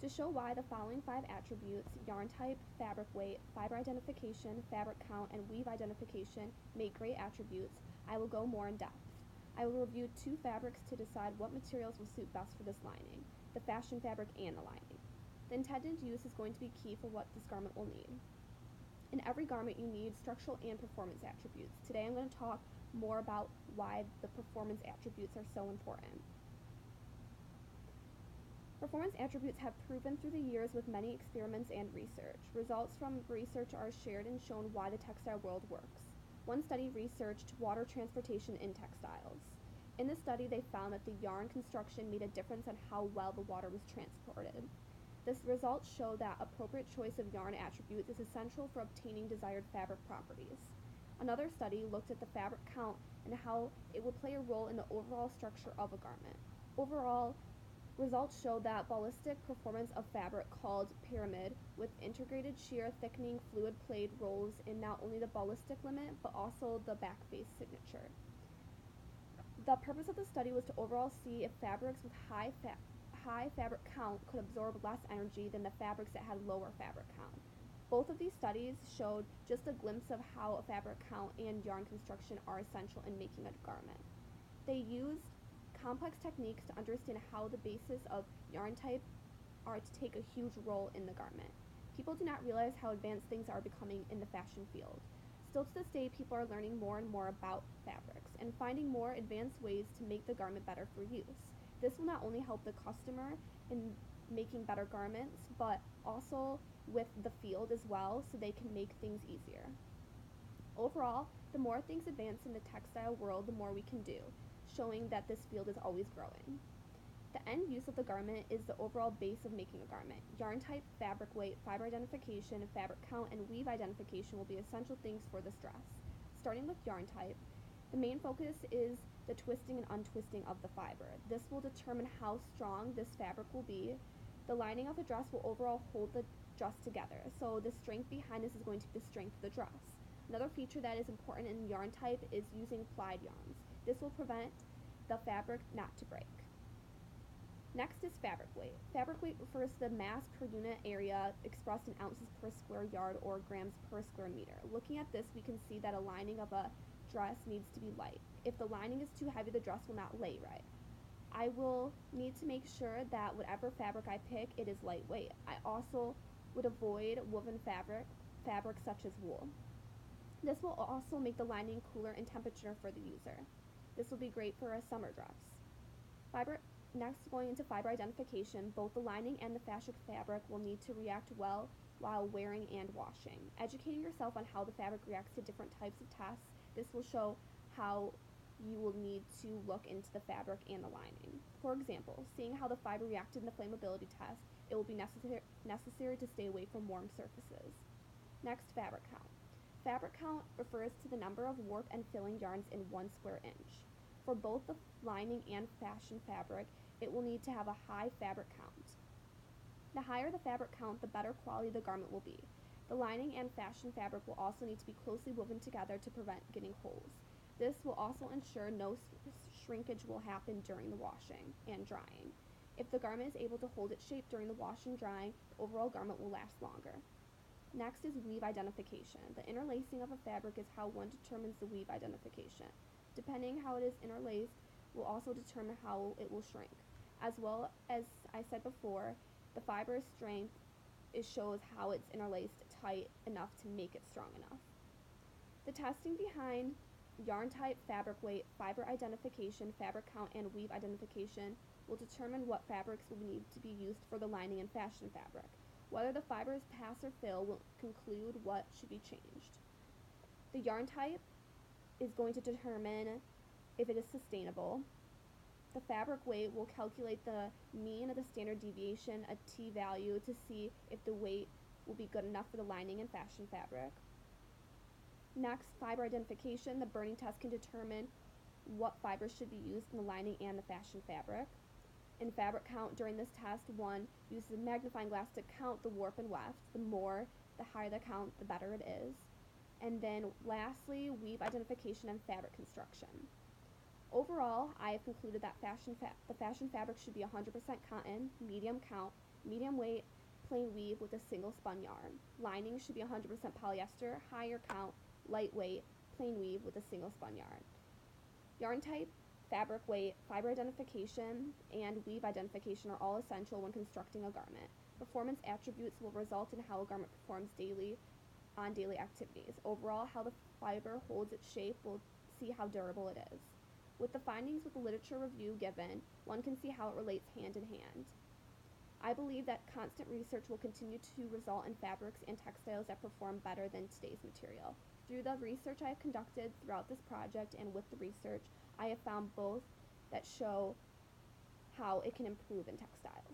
To show why the following 5 attributes, yarn type, fabric weight, fiber identification, fabric count, and weave identification, make great attributes, I will go more in depth. I will review 2 fabrics to decide what materials will suit best for this lining, the fashion fabric and the lining. The intended use is going to be key for what this garment will need. In every garment you need structural and performance attributes. Today I'm going to talk more about why the performance attributes are so important. Performance attributes have proven through the years with many experiments and research. Results from research are shared and shown why the textile world works. One study researched water transportation in textiles. In the study, they found that the yarn construction made a difference on how well the water was transported. This results show that appropriate choice of yarn attributes is essential for obtaining desired fabric properties. Another study looked at the fabric count and how it would play a role in the overall structure of a garment. Overall, results show that ballistic performance of fabric called pyramid with integrated shear thickening fluid played roles in not only the ballistic limit but also the back face signature. The purpose of the study was to overall see if fabrics with high fabric count could absorb less energy than the fabrics that had lower fabric count. Both of these studies showed just a glimpse of how a fabric count and yarn construction are essential in making a garment. They used complex techniques to understand how the basis of yarn type are to take a huge role in the garment. People do not realize how advanced things are becoming in the fashion field. Still to this day, people are learning more and more about fabrics and finding more advanced ways to make the garment better for use. This will not only help the customer in making better garments, but also with the field as well, so they can make things easier. Overall, the more things advance in the textile world, the more we can do, showing that this field is always growing. The end use of the garment is the overall base of making a garment. Yarn type, fabric weight, fiber identification, fabric count, and weave identification will be essential things for this dress. Starting with yarn type, the main focus is the twisting and untwisting of the fiber. This will determine how strong this fabric will be. The lining of the dress will overall hold the dress together, so the strength behind this is going to be the strength of the dress. Another feature that is important in yarn type is using plied yarns. This will prevent the fabric not to break. Next is fabric weight. Fabric weight refers to the mass per unit area expressed in ounces per square yard or grams per square meter. Looking at this, we can see that a lining of a dress needs to be light. If the lining is too heavy, the dress will not lay right. I will need to make sure that whatever fabric I pick, it is lightweight. I also would avoid woven fabrics such as wool. This will also make the lining cooler in temperature for the user. This will be great for a summer dress. Next, going into fiber identification, both the lining and the fashion fabric will need to react well while wearing and washing. Educating yourself on how the fabric reacts to different types of tests, this will show how you will need to look into the fabric and the lining. For example, seeing how the fiber reacted in the flammability test, it will be necessary to stay away from warm surfaces. Next, fabric count. Fabric count refers to the number of warp and filling yarns in 1 square inch. For both the lining and fashion fabric, it will need to have a high fabric count. The higher the fabric count, the better quality the garment will be. The lining and fashion fabric will also need to be closely woven together to prevent getting holes. This will also ensure no shrinkage will happen during the washing and drying. If the garment is able to hold its shape during the wash and drying, the overall garment will last longer. Next is weave identification. The interlacing of a fabric is how one determines the weave identification. Depending how it is interlaced will also determine how it will shrink. As well as I said before, the fiber's strength shows how it's interlaced tight enough to make it strong enough. The testing behind yarn type, fabric weight, fiber identification, fabric count, and weave identification will determine what fabrics will need to be used for the lining and fashion fabric. Whether the fibers pass or fail will conclude what should be changed. The yarn type is going to determine if it is sustainable. The fabric weight will calculate the mean of the standard deviation, a t-value, to see if the weight will be good enough for the lining and fashion fabric. Next, fiber identification. The burning test can determine what fibers should be used in the lining and the fashion fabric. In fabric count, during this test, one uses a magnifying glass to count the warp and weft. The higher the count, the better it is. And then lastly, weave identification and fabric construction. Overall, I have concluded that the fashion fabric should be 100% cotton, medium count, Medium weight plain weave with a single spun yarn. Lining should be 100% polyester, higher count, lightweight, plain weave with a single spun yarn. Yarn type, fabric weight, fiber identification, and weave identification are all essential when constructing a garment. Performance attributes will result in how a garment performs on daily activities. Overall, how the fiber holds its shape will see how durable it is. With the findings with the literature review given, one can see how it relates hand in hand. I believe that constant research will continue to result in fabrics and textiles that perform better than today's material. Through the research I have conducted throughout this project and with the research, I have found both that show how it can improve in textiles.